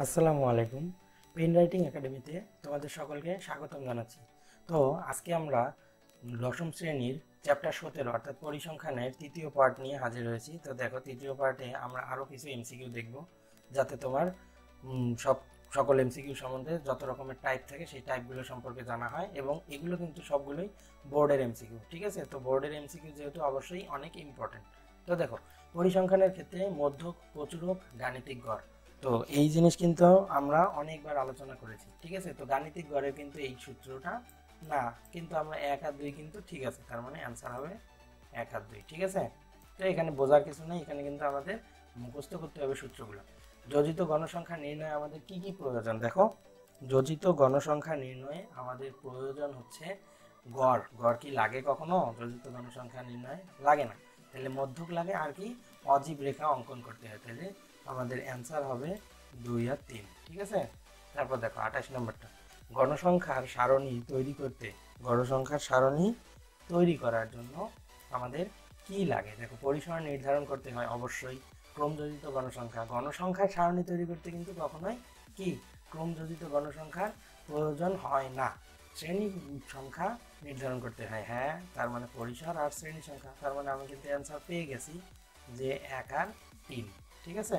আসসালামু আলাইকুম। Pen writing একাডেমিতে তোমাদের সকলকে স্বাগতম জানাচ্ছি। তো আজকে আমরা দশম শ্রেণীর চ্যাপ্টার 17 অর্থাৎ পরিসংখ্যানের তৃতীয় পার্ট নিয়ে হাজির হয়েছি। তো দেখো, তৃতীয় পার্টে আমরা আরও কিছু এমসিকিউ দেখব, যাতে তোমার সকল এমসিকিউ সম্বন্ধে যত রকমের টাইপ থাকে সেই টাইপগুলো সম্পর্কে জানা হয়, এবং এগুলো কিন্তু সবগুলোই বোর্ডের এমসিকিউ। ঠিক আছে, তো বোর্ডের এমসিকিউ যেহেতু অবশ্যই অনেক ইম্পর্টেন্ট। তো দেখো, পরিসংখ্যানের ক্ষেত্রে মধ্যক, প্রচুরক, গাণিতিক গড়, তো এই জিনিস কিন্তু আমরা অনেকবার আলোচনা করেছি। ঠিক আছে, তো গাণিতিক গড়ে কিন্তু এই সূত্রটা না, কিন্তু আমরা 1 আর 2 কিন্তু ঠিক আছে, তার মানে অ্যান্সার হবে 1 আর 2। ঠিক আছে, তো এখানে বোঝার কিছু নেই, এখানে কিন্তু আমাদের মুখস্থ করতে হবে সূত্রগুলো। যোজিত গণসংখ্যা নির্ণয়ে আমাদের কি কি প্রয়োজন? দেখো, যোজিত গণসংখ্যা নির্ণয়ে আমাদের প্রয়োজন হচ্ছে গড়। গড় কি লাগে কখনো যোজিত গণসংখ্যা নির্ণয়ে? লাগে না। তাহলে মধ্যক লাগে, আর কি অজীব রেখা অঙ্কন করতে হয়। তাহলে আমাদের অ্যান্সার হবে 2 আর 3। ঠিক আছে, তারপর দেখো 28 নম্বরটা, গণসংখ্যার সারণী তৈরি করতে, গণসংখ্যার সারণী তৈরি করার জন্য আমাদের কি লাগে? দেখো, পরিসর নির্ধারণ করতে হয় অবশ্যই। ক্রমযোজিত গণসংখ্যা, গণসংখ্যার সারণী তৈরি করতে কিন্তু কখনোই কি ক্রমযোজিত গণসংখ্যার প্রয়োজন হয় না। শ্রেণী সংখ্যা নির্ধারণ করতে হয়, হ্যাঁ, তার মানে পরিসর আর শ্রেণী সংখ্যা, তার মানে আমি কিন্তু অ্যান্সার পেয়ে গেছি যে 1 আর 3। ঠিক আছে,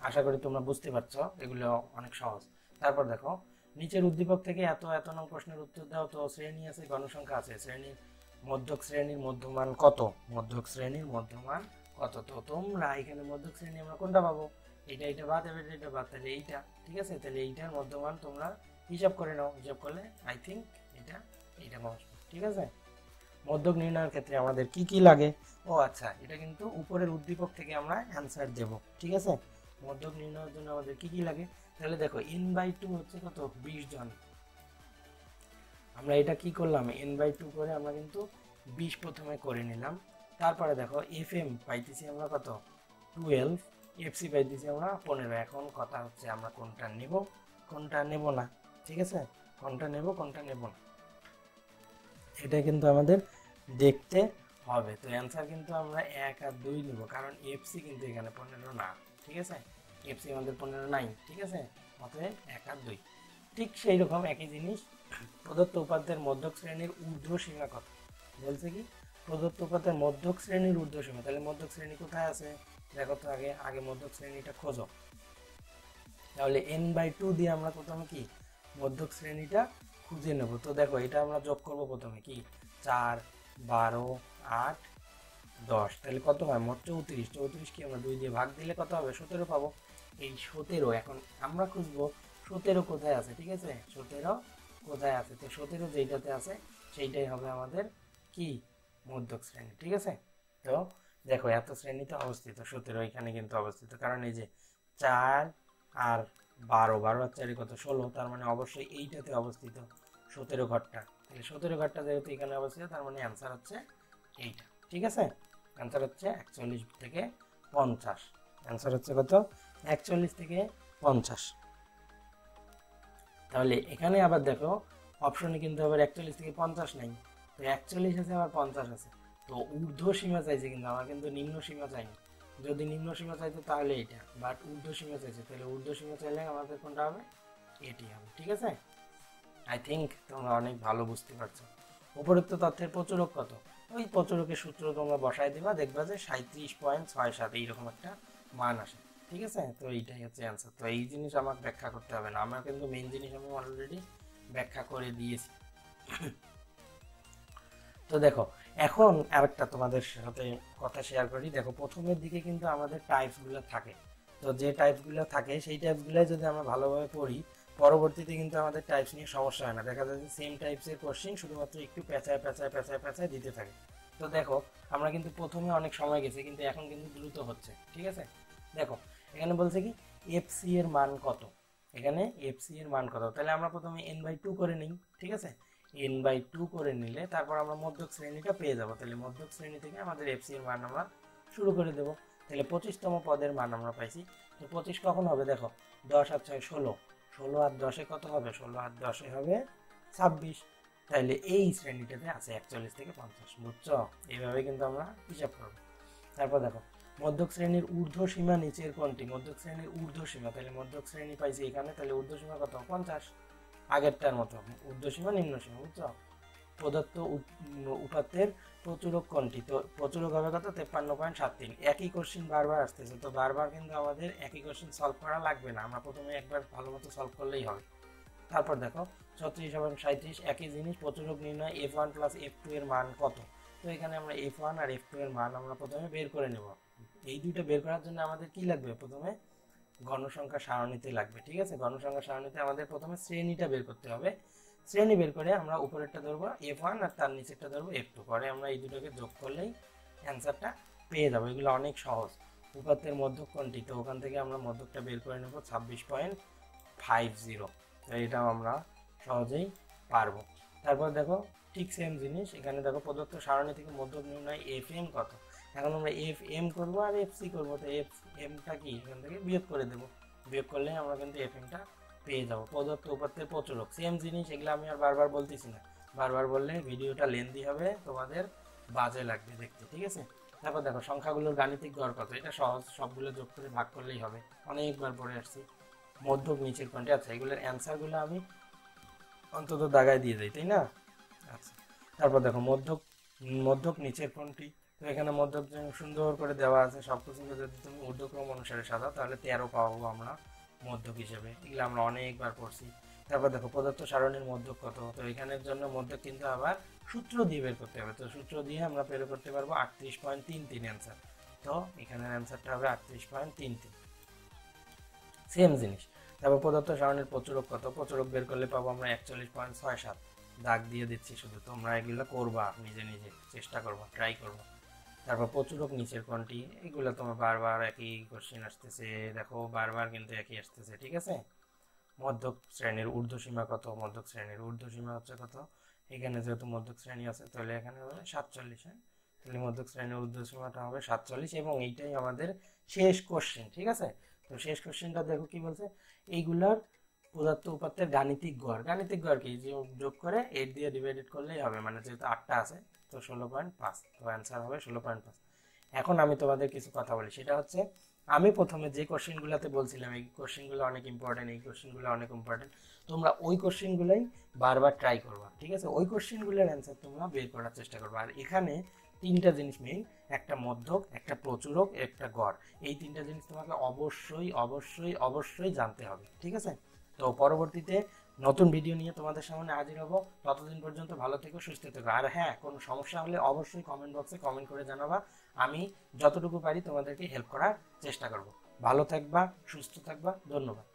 আশা করি তোমরা বুঝতে পারছো, এগুলো অনেক সহজ। তারপর দেখো, নিচের উদ্দীপক থেকে এত এত নং প্রশ্নের উত্তর দাও। তো শ্রেণী আছে, গণসংখ্যা আছে, শ্রেণীর মধ্যক শ্রেণীর মধ্যমান কত? মধ্যক শ্রেণীর মধ্যমান কত? তো তোমরা এখানে মধ্যক শ্রেণী আমরা কোনটা পাবো? এটা বাদ, এবার এটা বাদ, তাহলে এইটা। ঠিক আছে, তাহলে এইটার মধ্যমান তোমরা হিসাব করে নাও, হিসাব করলে আই থিঙ্ক এইটা পাবো। ঠিক আছে, মধ্যক নির্ণয়ের ক্ষেত্রে আমাদের কি কি লাগে? ও আচ্ছা, এটা কিন্তু উপরের উদ্দীপক থেকে আমরা অ্যান্সার দেব। ঠিক আছে, মধ্যক নির্ণয়ের জন্য আমাদের কি কি লাগে? তাহলে দেখো, n/2 হচ্ছে কত? 20 জন। আমরা এটা কি করলাম, n/2 করে আমরা কিন্তু 20 প্রথমে করে নিলাম। তারপরে দেখো, fm পাইতেছি আমরা কত? 12। fc পাইতেছি আমরা 15। এখন কথা হচ্ছে আমরা কোনটা নেব, কোনটা নেব না। ঠিক আছে, কোনটা নেব, কোনটা নেব না, এটা কিন্তু আমাদের দেখতে হবে। তো অ্যান্সার কিন্তু আমরা 1 আর 2 নিব, কারণ এফসি কিন্তু এখানে 15 না। ঠিক আছে, এফসি আমাদের 15 নাই। ঠিক আছে, অতএব 1 আর 2। ঠিক সেই রকম একই জিনিস, প্রদত্ত উপাত্তের মধ্যক শ্রেণীর ঊর্ধ্ব সীমা কত? বলছে কি প্রদত্ত উপাত্তের মধ্যক শ্রেণীর ঊর্ধ্ব সীমা। তাহলে মধ্যক শ্রেণী কোথায় আছে? দেখো তো, আগে আগে মধ্যক শ্রেণীটা খোঁজো। তাহলে n/2 দিয়ে আমরা প্রথমে কি মধ্যক শ্রেণীটা খুঁজে নেব। তো দেখো, এটা আমরা যোগ করব প্রথমে, কি 4, 12, 8, 10, তাহলে কত হয়? মোট 34। 34 কি আমরা 2 দিয়ে ভাগ দিলে কত হবে? 17 পাবো। এই 17 এখন আমরা খুঁজবো 17 কোথায় আছে। ঠিক আছে, 17 কোথায় আছে? তো 17 যেইটাতে আছে সেইটাই হবে আমাদের কি মধ্যক শ্রেণী। ঠিক আছে, তো দেখো, এত শ্রেণীতে অবস্থিত 17 এখানে কিন্তু অবস্থিত, কারণ এই যে 4 আর 12, 12 আর 4 কত? 16, তার মানে অবশ্যই এইটাতে অবস্থিত 17 ঘরটা। তাহলে 17 ঘরটা যেহেতু এখানে অবস্থিত, তার মানে অ্যান্সার হচ্ছে এইটা। ঠিক আছে, অ্যান্সার হচ্ছে 41 থেকে 50। অ্যান্সার হচ্ছে কত? 41 থেকে 50। তাহলে এখানে আবার দেখো, অপশনে কিন্তু আবার 41 থেকে 50 নাই, তো 41 আছে আবার 50 আছে। তো ঊর্ধ্ব সীমা চাইছে, কিন্তু আমার কিন্তু নিম্ন সীমা চাইনি। যদি নিম্ন সীমা চাইতো তাহলে এটা, বাট ঊর্ধ্ব সীমা চাইছে, তাহলে ঊর্ধ্ব সীমা চাইলে আমাদের কোনটা হবে? এটি হবে। ঠিক আছে, আই থিঙ্ক তোমরা অনেক ভালো বুঝতে পারছো। উপরোক্ত তথ্যের প্রচুরক কত? ওই প্রচুরকের সূত্র তোমরা বসাই দিবা, দেখবা যে 37.67 এইরকম একটা মান আসে। ঠিক আছে, তো এইটাই হচ্ছে অ্যান্সার। তো এই জিনিস আমাকে ব্যাখ্যা করতে হবে না, আমার কিন্তু মেইন জিনিস আমি অলরেডি ব্যাখ্যা করে দিয়েছি। তো দেখো, এখন আরেকটা তোমাদের সাথে কথা শেয়ার করি। দেখো, প্রথমের দিকে কিন্তু আমাদের টাইপসগুলো থাকে, তো যে টাইপসগুলো থাকে সেই টাইপসগুলো যদি আমরা ভালোভাবে পড়ি, পরবর্তীতে কিন্তু আমাদের টাইপস নিয়ে সমস্যা হয় না। দেখা যায় যে সেম টাইপসের কোশ্চেন শুধুমাত্র একটু পেঁচায় পেঁচায় পেঁচায় পেঁচায় দিতে থাকে। তো দেখো, আমরা কিন্তু প্রথমে অনেক সময় গেছি, কিন্তু এখন কিন্তু দ্রুত হচ্ছে। ঠিক আছে, দেখো, এখানে বলছে কি এফসি এর মান কত? এখানে এফসি এর মান কত? তাহলে আমরা প্রথমে n/2 করে নিই। ঠিক আছে, n/2 করে নিলে তারপর আমরা মধ্যক শ্রেণীটা পেয়ে যাব। তাহলে মধ্যক শ্রেণী থেকে আমাদের এফসি এর মান আমরা শুরু করে দেব। তাহলে 25তম পদের মান আমরা পাইছি। তো 25 কখন হবে? দেখো, 10 আর 6 16, 16 আর 10 কত হবে? 16 আর 10 হবে 26। তাহলে এই শ্রেণীটাতে আছে 41 থেকে 50। বুঝছো? এইভাবে কিন্তু আমরা হিসাব করব। তারপর দেখো, মধ্যক শ্রেণীর ঊর্ধ্ব সীমা নিচের কোনটি? মধ্যক শ্রেণীর ঊর্ধ্ব সীমা, তাহলে মধ্যক শ্রেণী পাইছি এখানে, তাহলে ঊর্ধ্ব সীমা কত? 50। আগেরটার মতো ঊর্ধ্ব সীমা নিম্ন সীমা, বুঝছো? প্রদত্ত উপাত্তের প্রচুরক কোনটি? তো প্রচুরক হবে কত? 53.73। একই কোশ্চিন বারবার আসতেছে, তো বারবার কিন্তু আমাদের একই কোশ্চিন সলভ করা লাগবে না, আমরা প্রথমে একবার ভালো মতো সলভ করলেই হবে। তারপর দেখো 36/37, একই জিনিস, প্রচুরক নির্ণয় f1 প্লাস f2 এর মান কত? তো এখানে আমরা f1 আর f2 এর মান আমরা প্রথমে বের করে নেব। এই দুইটা বের করার জন্য আমাদের কি লাগবে? প্রথমে গণসংখ্যা সারণীতে লাগবে, ঠিক আছে? গণসংখ্যা সারণীতে আমাদের প্রথমে শ্রেণীটা বের করতে হবে। শ্রেণী বের করে আমরা উপরেরটা ধরবো f1 আর তার নিচেরটা ধরবো f2, পরে আমরা এই দুটোকে যোগ করলেই অ্যান্সারটা পেয়ে যাবো। এগুলো অনেক সহজ। উপাত্তের মধ্যক কোনটি? তো ওখান থেকে আমরা মধ্যকটা বের করে নেব 26.50, তো এটাও আমরা সহজেই পারবো। তারপর দেখো ঠিক সেম জিনিস, এখানে দেখো প্রদত্ত সারণী থেকে মধ্যক নির্ণয় fm কত? এখন আমরা fm করবো আর fc করবো, তো fmটা কি এখান থেকে বিয়োগ করে দেবো, বিয়োগ করলে আমরা কিন্তু fmটা পেয়ে যাবো। প্রদত্ত উপাত্তের প্রচুরক, সেম জিনিস, এগুলো আমি আর বারবার বলতেছি না, বারবার বললে ভিডিওটা লেন্দি হবে, তোমাদের বাজে লাগবে দেখতে, ঠিক আছে? তারপর দেখো সংখ্যাগুলোর গাণিতিক গড় কত? এটা সহজ, সবগুলো যোগ করে ভাগ করলেই হবে, অনেকবার পড়ে আসছি। মধ্যক নিচের কোনটি? আচ্ছা, এগুলোর অ্যান্সারগুলো আমি অন্তত দাগায় দিয়ে দিই, তাই না? আচ্ছা, তারপর দেখো মধ্যক নিচের কোনটি? তো এখানে মধ্যক সুন্দর করে দেওয়া আছে, সব কিছু যদি তুমি ঊর্ধ্বক্রম অনুসারে সাজাও তাহলে 13 পাবো আমরা মধ্যক হিসেবে, এগুলো আমরা অনেকবার পড়ছি। তারপর দেখো প্রদত্ত সারণীর মধ্যক কত? তো এখানের জন্য মধ্যক কিন্তু আবার সূত্র দিয়ে বের করতে হবে, তো সূত্র দিয়ে আমরা বের করতে পারবো 38.33 অ্যান্সার। তো এখানের অ্যান্সারটা হবে 38.33। সেম জিনিস। তারপর প্রদত্ত সারণীর প্রচুরক কত? প্রচুরক বের করলে পাবো আমরা 41.67, দাগ দিয়ে দিচ্ছি শুধু, তোমরা এগুলো করবা নিজে নিজে, চেষ্টা করবা, ট্রাই করবা। তারপর প্রচুরক নিচের কোনটি? এগুলো তোমার বারবার একই কোশ্চেন আসতেছে, দেখো বারবার কিন্তু একই আসতেছে, ঠিক আছে? মধ্যক শ্রেণীর ঊর্ধ্বসীমা কত? মধ্যক শ্রেণীর ঊর্ধ্বসীমা হচ্ছে কত? এখানে যেহেতু মধ্যক শ্রেণী আছে তাহলে এখানে হবে 47, হ্যাঁ, তাহলে মধ্যক শ্রেণীর ঊর্ধ্বসীমাটা হবে 47, এবং এইটাই আমাদের শেষ কোশ্চেন, ঠিক আছে? তো শেষ কোশ্চেনটা দেখো কি বলছে, এইগুলার প্রদত্ত উপাত্তের গাণিতিক গড়। গাণিতিক গড় কি? যে যোগ করে 8 দিয়ে ডিভাইডেড করলেই হবে, মানে যেহেতু 8টা আছে তো 16.5, তো অ্যান্সার হবে 16.5। এখন আমি তোমাদের কিছু কথা বলি, সেটা হচ্ছে আমি প্রথমে যে কোশ্চেনগুলোতে বলছিলাম এই কোশ্চেনগুলো অনেক ইম্পর্টেন্ট, এই কোশ্চেনগুলো অনেক ইম্পর্টেন্ট, তোমরা ওই কোশ্চেনগুলোই বারবার ট্রাই করবা, ঠিক আছে? ওই কোশ্চেনগুলোর অ্যান্সার তোমরা বের করার চেষ্টা করবা। আর এখানে তিনটা জিনিস মেইন, একটা মধ্যক, একটা প্রচুরক, একটা গড়, এই তিনটা জিনিস তোমাকে অবশ্যই অবশ্যই অবশ্যই জানতে হবে, ঠিক আছে? তো পরবর্তীতে নতুন ভিডিও নিয়ে তোমাদের সামনে হাজির হব, ততদিন পর্যন্ত ভালো থেকো, সুস্থ থেকো। আর হ্যাঁ, কোনো সমস্যা হলে অবশ্যই কমেন্ট বক্সে কমেন্ট করে জানাবা, আমি যতটুকু পারি তোমাদেরকে হেল্প করার চেষ্টা করব। ভালো থাকবা, সুস্থ থাকবা, ধন্যবাদ।